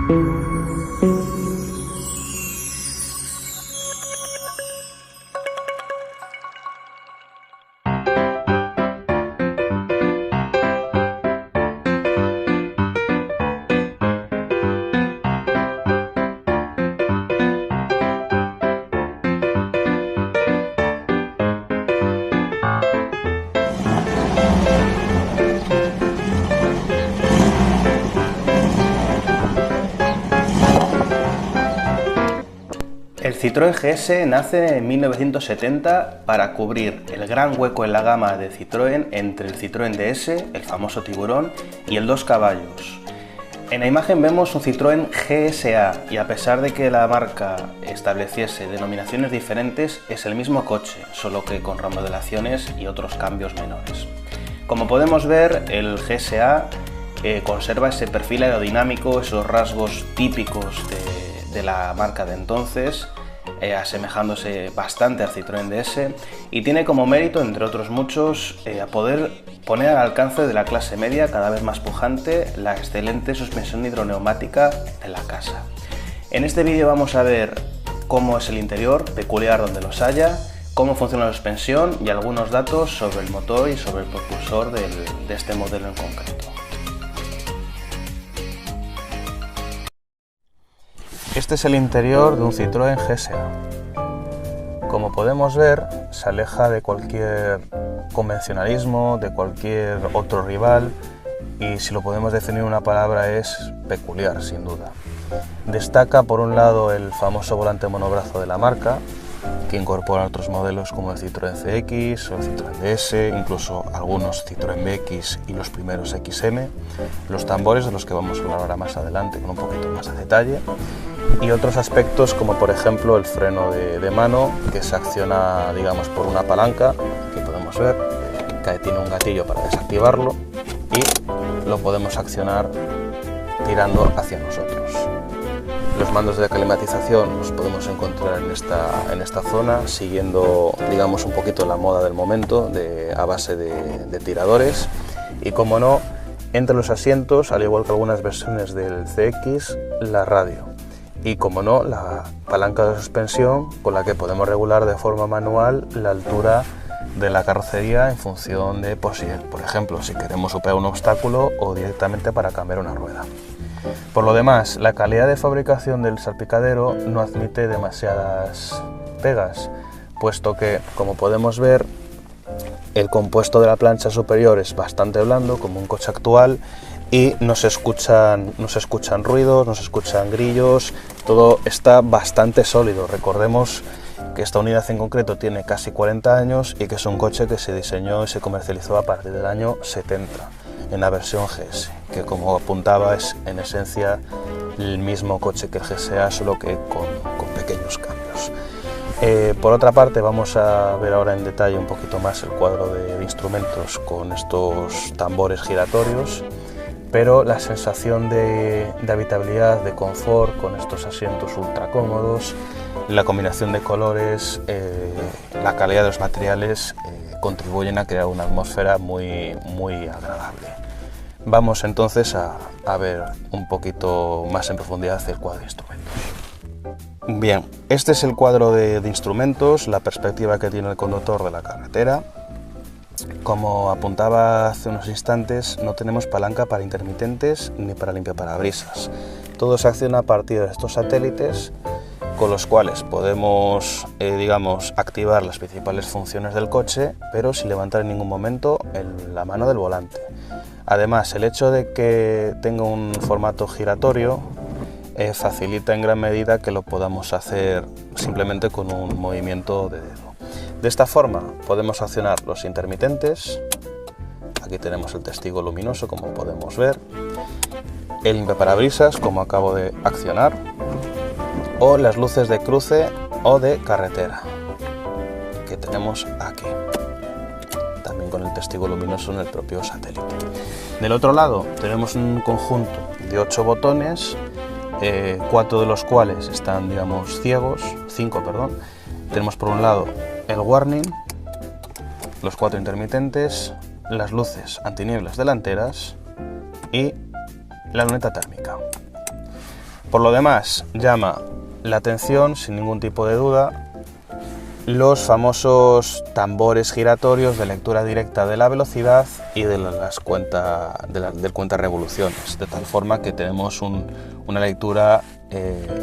El Citroën GS nace en 1970 para cubrir el gran hueco en la gama de Citroën entre el Citroën DS, el famoso tiburón, y el 2 caballos. En la imagen vemos un Citroën GSA y a pesar de que la marca estableciese denominaciones diferentes, es el mismo coche, solo que con remodelaciones y otros cambios menores. Como podemos ver, el GSA conserva ese perfil aerodinámico, esos rasgos típicos de la marca de entonces, asemejándose bastante al Citroën DS, y tiene como mérito, entre otros muchos, a poder poner al alcance de la clase media cada vez más pujante la excelente suspensión hidroneumática de la casa. En este vídeo vamos a ver cómo es el interior, peculiar donde los haya, cómo funciona la suspensión y algunos datos sobre el motor y sobre el propulsor de este modelo en concreto. Este es el interior de un Citroën GSA. Como podemos ver, se aleja de cualquier convencionalismo, de cualquier otro rival, y si lo podemos definir en una palabra es peculiar, sin duda. Destaca por un lado el famoso volante monobrazo de la marca, que incorpora otros modelos como el Citroën CX o el Citroën DS, incluso algunos Citroën BX y los primeros XM, los tambores de los que vamos a hablar ahora más adelante con un poquito más de detalle, y otros aspectos como por ejemplo el freno de mano, que se acciona, digamos, por una palanca, aquí podemos ver que tiene un gatillo para desactivarlo y lo podemos accionar tirando hacia nosotros. Los mandos de climatización los podemos encontrar en esta zona, siguiendo, digamos, un poquito la moda del momento a base de tiradores, y como no, entre los asientos, al igual que algunas versiones del CX, la radio. Y como no, la palanca de suspensión con la que podemos regular de forma manual la altura de la carrocería en función de, por ejemplo, si queremos superar un obstáculo o directamente para cambiar una rueda. Por lo demás, la calidad de fabricación del salpicadero no admite demasiadas pegas, puesto que, como podemos ver, el compuesto de la plancha superior es bastante blando, como un coche actual, y no se escuchan ruidos, no se escuchan grillos, todo está bastante sólido. Recordemos que esta unidad en concreto tiene casi 40 años y que es un coche que se diseñó y se comercializó a partir del año 70 en la versión GS, que como apuntaba es en esencia el mismo coche que el GSA, solo que con pequeños cambios. Por otra parte, vamos a ver ahora en detalle un poquito más el cuadro de instrumentos con estos tambores giratorios, pero la sensación de habitabilidad, de confort con estos asientos ultra cómodos, la combinación de colores, la calidad de los materiales contribuyen a crear una atmósfera muy agradable. Vamos entonces a ver un poquito más en profundidad el cuadro de instrumentos. Bien, este es el cuadro de instrumentos, la perspectiva que tiene el conductor de la carretera. Como apuntaba hace unos instantes, no tenemos palanca para intermitentes ni para limpiaparabrisas. Todo se acciona a partir de estos satélites, con los cuales podemos, digamos, activar las principales funciones del coche, pero sin levantar en ningún momento la mano del volante. Además, el hecho de que tenga un formato giratorio facilita en gran medida que lo podamos hacer simplemente con un movimiento de dedo. De esta forma podemos accionar los intermitentes, aquí tenemos el testigo luminoso como podemos ver, el limpiaparabrisas como acabo de accionar, o las luces de cruce o de carretera que tenemos aquí, también con el testigo luminoso en el propio satélite. Del otro lado tenemos un conjunto de 8 botones, 4 de los cuales están, digamos, ciegos, 5, perdón. Tenemos por un lado el warning, los 4 intermitentes, las luces antinieblas delanteras y la luneta térmica. Por lo demás, llama la atención, sin ningún tipo de duda, los famosos tambores giratorios de lectura directa de la velocidad y de del cuenta revoluciones, de tal forma que tenemos una lectura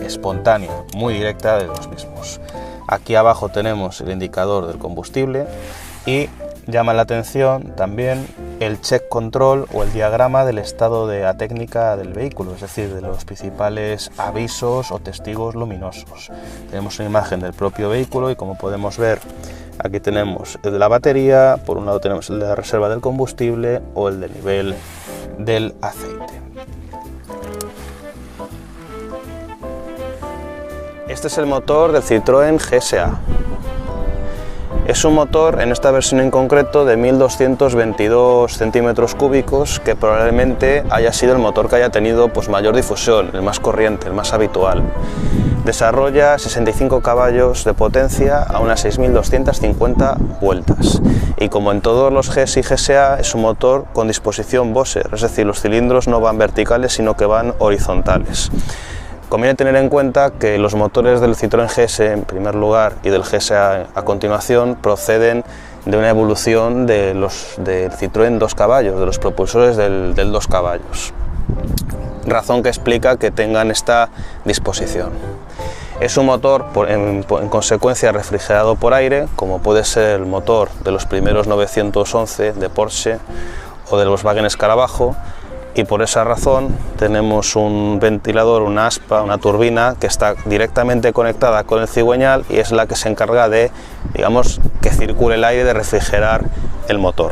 espontánea, muy directa de los mismos. Aquí abajo tenemos el indicador del combustible y llama la atención también el check control o el diagrama del estado de la técnica del vehículo, es decir, de los principales avisos o testigos luminosos. Tenemos una imagen del propio vehículo y, como podemos ver, aquí tenemos el de la batería, por un lado tenemos el de la reserva del combustible o el del nivel del aceite. Este es el motor del Citroën GSA. Es un motor, en esta versión en concreto, de 1222 centímetros cúbicos, que probablemente haya sido el motor que haya tenido mayor difusión, el más corriente, el más habitual. Desarrolla 65 caballos de potencia a unas 6.250 vueltas. Y como en todos los GS y GSA, es un motor con disposición Bose, es decir, los cilindros no van verticales, sino que van horizontales. Conviene tener en cuenta que los motores del Citroën GS en primer lugar y del GSA a continuación proceden de una evolución del Citroën 2 caballos, de los propulsores del 2 caballos, razón que explica que tengan esta disposición. Es un motor en consecuencia refrigerado por aire, como puede ser el motor de los primeros 911 de Porsche o del Volkswagen Escarabajo, y por esa razón tenemos un ventilador, una aspa, una turbina que está directamente conectada con el cigüeñal y es la que se encarga de, digamos, que circule el aire, de refrigerar el motor.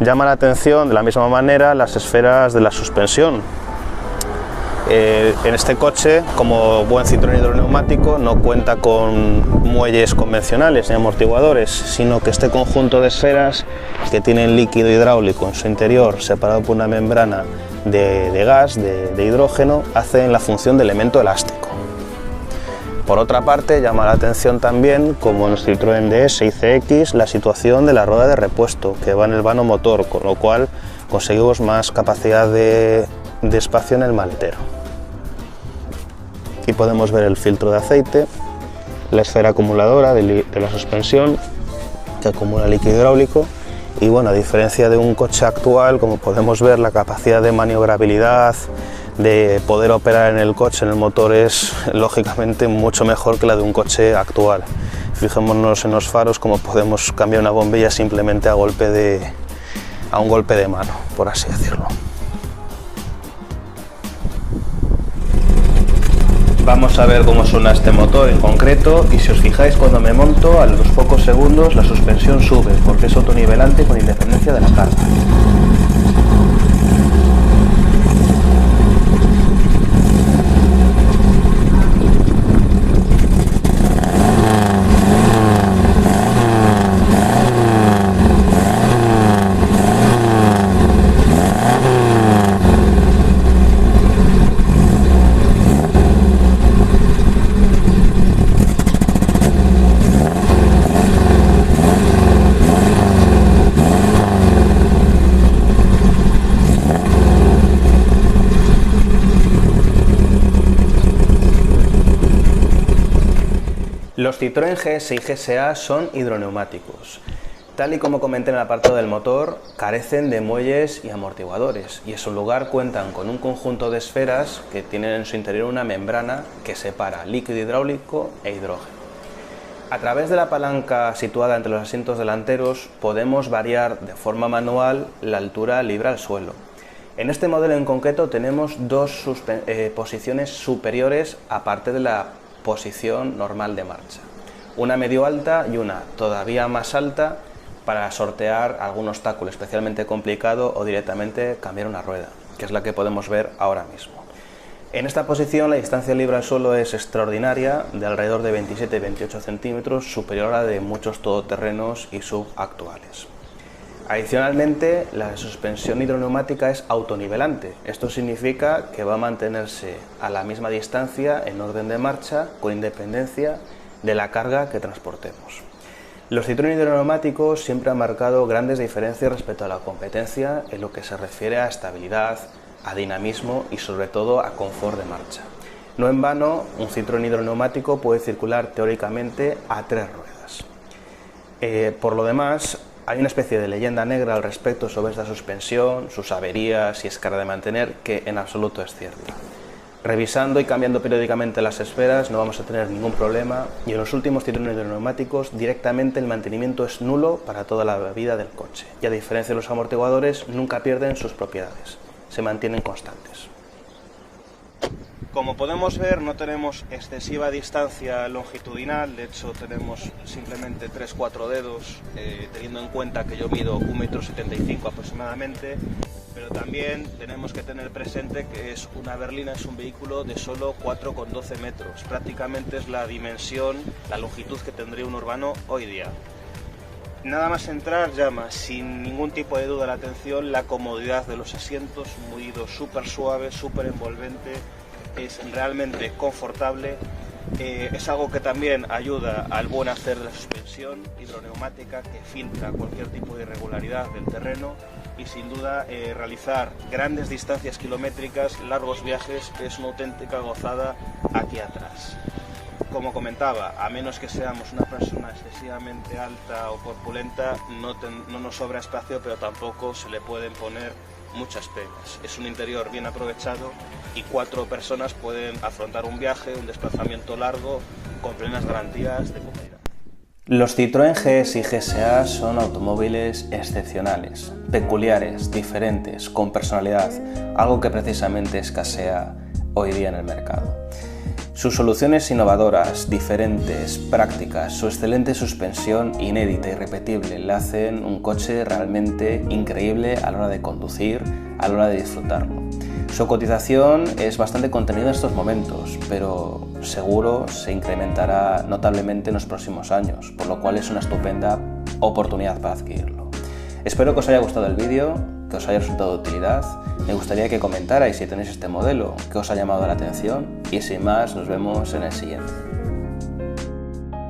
Llama la atención de la misma manera las esferas de la suspensión. En este coche, como buen Citroën hidroneumático, no cuenta con muelles convencionales ni amortiguadores, sino que este conjunto de esferas, que tienen líquido hidráulico en su interior separado por una membrana de gas, de hidrógeno, hacen la función de elemento elástico. Por otra parte, llama la atención también, como en los Citroën DS y CX, la situación de la rueda de repuesto, que va en el vano motor, con lo cual conseguimos más capacidad de espacio en el maletero. Aquí podemos ver el filtro de aceite, la esfera acumuladora de la suspensión que acumula líquido hidráulico y, bueno, a diferencia de un coche actual, como podemos ver, la capacidad de maniobrabilidad, de poder operar en el coche, en el motor, es lógicamente mucho mejor que la de un coche actual. Fijémonos en los faros, como podemos cambiar una bombilla simplemente a un golpe de mano, por así decirlo. Vamos a ver cómo suena este motor en concreto, y si os fijáis, cuando me monto, a los pocos segundos la suspensión sube porque es autonivelante con independencia de la carga. Los Citroën GS y GSA son hidroneumáticos. Tal y como comenté en el apartado del motor, carecen de muelles y amortiguadores, y en su lugar cuentan con un conjunto de esferas que tienen en su interior una membrana que separa líquido hidráulico e hidrógeno. A través de la palanca situada entre los asientos delanteros podemos variar de forma manual la altura libre al suelo. En este modelo en concreto tenemos dos posiciones superiores aparte de la posición normal de marcha, una medio alta y una todavía más alta para sortear algún obstáculo especialmente complicado o directamente cambiar una rueda, que es la que podemos ver ahora mismo. En esta posición la distancia libre al suelo es extraordinaria, de alrededor de 27-28 centímetros, superior a la de muchos todoterrenos y SUV actuales. Adicionalmente, la suspensión hidroneumática es autonivelante. Esto significa que va a mantenerse a la misma distancia en orden de marcha, con independencia de la carga que transportemos. Los Citroën hidroneumáticos siempre han marcado grandes diferencias respecto a la competencia en lo que se refiere a estabilidad, a dinamismo y sobre todo a confort de marcha. No en vano, un Citroën hidroneumático puede circular teóricamente a 3 ruedas. Por lo demás, hay una especie de leyenda negra al respecto sobre esta suspensión, sus averías y es cara de mantener, que en absoluto es cierta. Revisando y cambiando periódicamente las esferas no vamos a tener ningún problema, y en los últimos Citroën hidroneumáticos directamente el mantenimiento es nulo para toda la vida del coche, y a diferencia de los amortiguadores nunca pierden sus propiedades, se mantienen constantes. Como podemos ver, no tenemos excesiva distancia longitudinal, de hecho tenemos simplemente 3-4 dedos, teniendo en cuenta que yo mido 1,75 m aproximadamente, pero también tenemos que tener presente que una berlina es un vehículo de solo 4,12 metros, prácticamente es la dimensión, la longitud que tendría un urbano hoy día. Nada más entrar llama sin ningún tipo de duda la atención la comodidad de los asientos, un mugido súper suave, súper envolvente, es realmente confortable, es algo que también ayuda al buen hacer de la suspensión hidroneumática, que filtra cualquier tipo de irregularidad del terreno, y sin duda realizar grandes distancias kilométricas, largos viajes, es una auténtica gozada aquí atrás. Como comentaba, a menos que seamos una persona excesivamente alta o corpulenta, no nos sobra espacio, pero tampoco se le pueden poner muchas pegas. Es un interior bien aprovechado y 4 personas pueden afrontar un viaje, un desplazamiento largo, con plenas garantías de comodidad. Los Citroën GS y GSA son automóviles excepcionales, peculiares, diferentes, con personalidad, algo que precisamente escasea hoy día en el mercado. Sus soluciones innovadoras, diferentes, prácticas, su excelente suspensión inédita y repetible le hacen un coche realmente increíble a la hora de conducir, a la hora de disfrutarlo. Su cotización es bastante contenida en estos momentos, pero seguro se incrementará notablemente en los próximos años, por lo cual es una estupenda oportunidad para adquirirlo. Espero que os haya gustado el vídeo, que os haya resultado de utilidad. Me gustaría que comentarais si tenéis este modelo, que os ha llamado la atención, y sin más nos vemos en el siguiente.